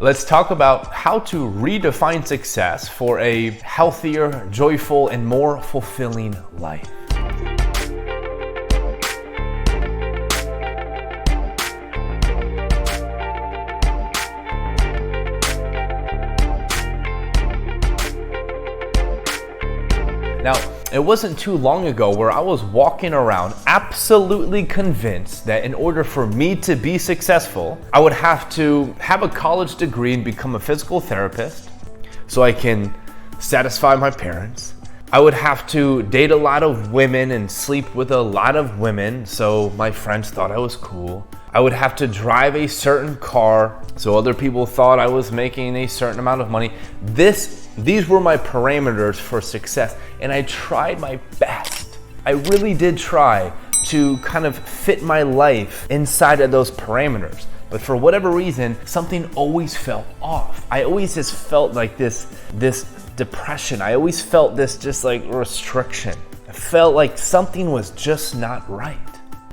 Let's talk about how to redefine success for a healthier, joyful, and more fulfilling life. Now, it wasn't too long ago where I was walking around absolutely convinced that in order for me to be successful, I would have to have a college degree and become a physical therapist so I can satisfy my parents. I would have to date a lot of women and sleep with a lot of women so my friends thought I was cool. I would have to drive a certain car so other people thought I was making a certain amount of money. These were my parameters for success, and I tried my best. I really did try to kind of fit my life inside of those parameters. But for whatever reason, something always felt off. I always just felt like this depression. I always felt this just like restriction. I felt like something was just not right.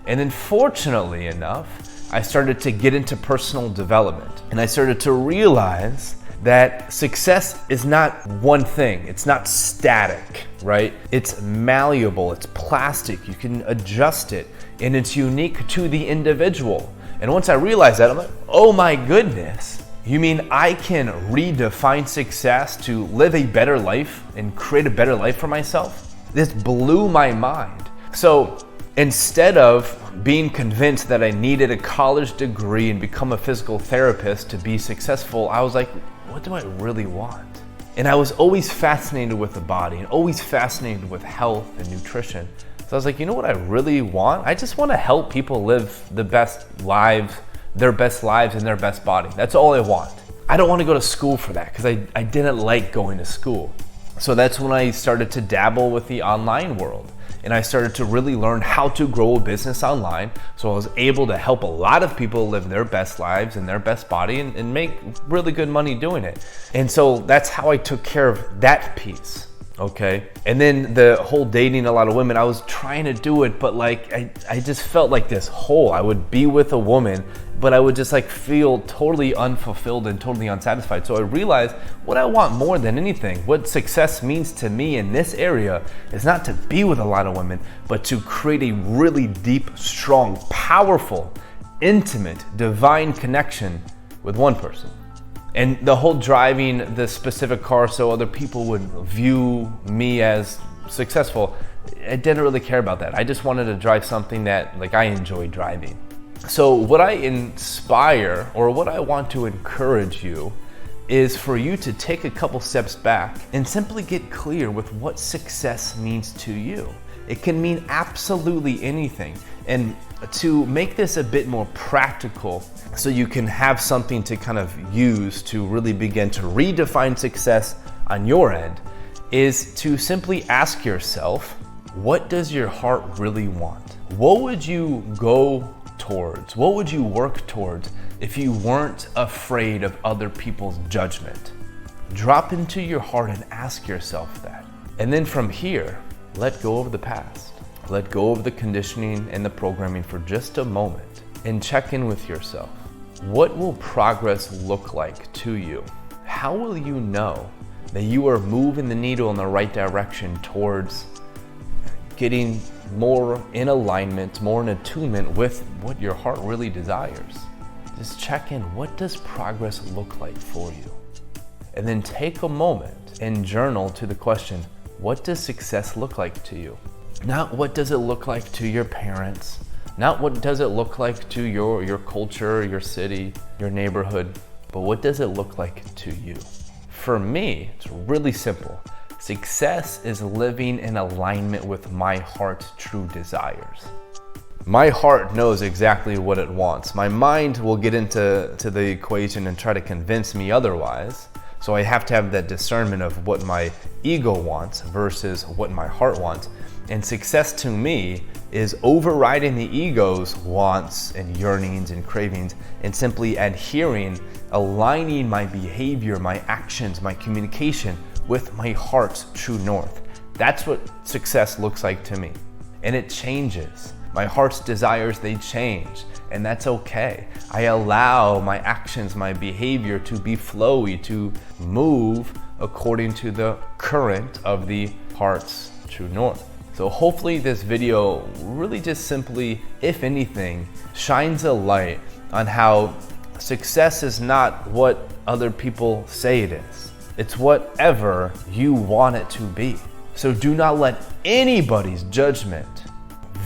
And then fortunately enough, I started to get into personal development, and I started to realize that success is not one thing. It's not static, right? It's malleable, it's plastic, you can adjust it, and it's unique to the individual. And once I realized that, I'm like, oh my goodness, you mean I can redefine success to live a better life and create a better life for myself? This blew my mind. So instead of being convinced that I needed a college degree and become a physical therapist to be successful, I was like, what do I really want? And I was always fascinated with the body and always fascinated with health and nutrition. So I was like, you know what I really want? I just want to help people live the best lives, their best lives in their best body. That's all I want. I don't want to go to school for that because I didn't like going to school. So that's when I started to dabble with the online world. And I started to really learn how to grow a business online. So I was able to help a lot of people live their best lives in their best body and make really good money doing it. And so that's how I took care of that piece, okay? And then the whole dating a lot of women, I was trying to do it, but like I just felt like this hole. I would be with a woman, but I would just like feel totally unfulfilled and totally unsatisfied. So I realized what I want more than anything, what success means to me in this area is not to be with a lot of women, but to create a really deep, strong, powerful, intimate, divine connection with one person. And the whole driving the specific car so other people would view me as successful, I didn't really care about that. I just wanted to drive something that like I enjoy driving. So what I inspire or what I want to encourage you is for you to take a couple steps back and simply get clear with what success means to you. It can mean absolutely anything. And to make this a bit more practical so you can have something to kind of use to really begin to redefine success on your end is to simply ask yourself, what does your heart really want? What would you go towards? What would you work towards if you weren't afraid of other people's judgment? Drop into your heart and ask yourself that. And then from here, let go of the past. Let go of the conditioning and the programming for just a moment and check in with yourself. What will progress look like to you? How will you know that you are moving the needle in the right direction towards getting more in alignment, more in attunement with what your heart really desires? Just check in. What does progress look like for you? And then take a moment and journal to the question, what does success look like to you? Not what does it look like to your parents, not what does it look like to your culture, your city, your neighborhood, but what does it look like to you? For me, it's really simple. Success is living in alignment with my heart's true desires. My heart knows exactly what it wants. My mind will get into the equation and try to convince me otherwise. So I have to have that discernment of what my ego wants versus what my heart wants. And success to me is overriding the ego's wants and yearnings and cravings and simply adhering, aligning my behavior, my actions, my communication with my heart's true north. That's what success looks like to me. And it changes. My heart's desires, they change, and that's okay. I allow my actions, my behavior to be flowy, to move according to the current of the heart's true north. So hopefully this video really just simply, if anything, shines a light on how success is not what other people say it is. It's whatever you want it to be. So do not let anybody's judgment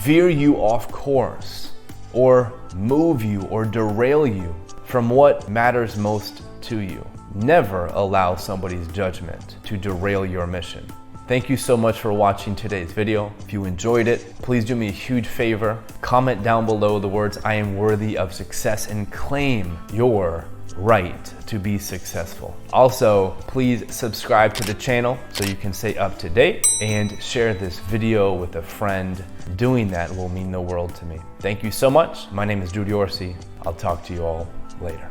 veer you off course or move you or derail you from what matters most to you. Never allow somebody's judgment to derail your mission. Thank you so much for watching today's video. If you enjoyed it, please do me a huge favor. Comment down below the words "I am worthy of success" and claim your right to be successful. Also, please subscribe to the channel so you can stay up to date and share this video with a friend. Doing that will mean the world to me. Thank you so much. My name is johir. I'll talk to you all later.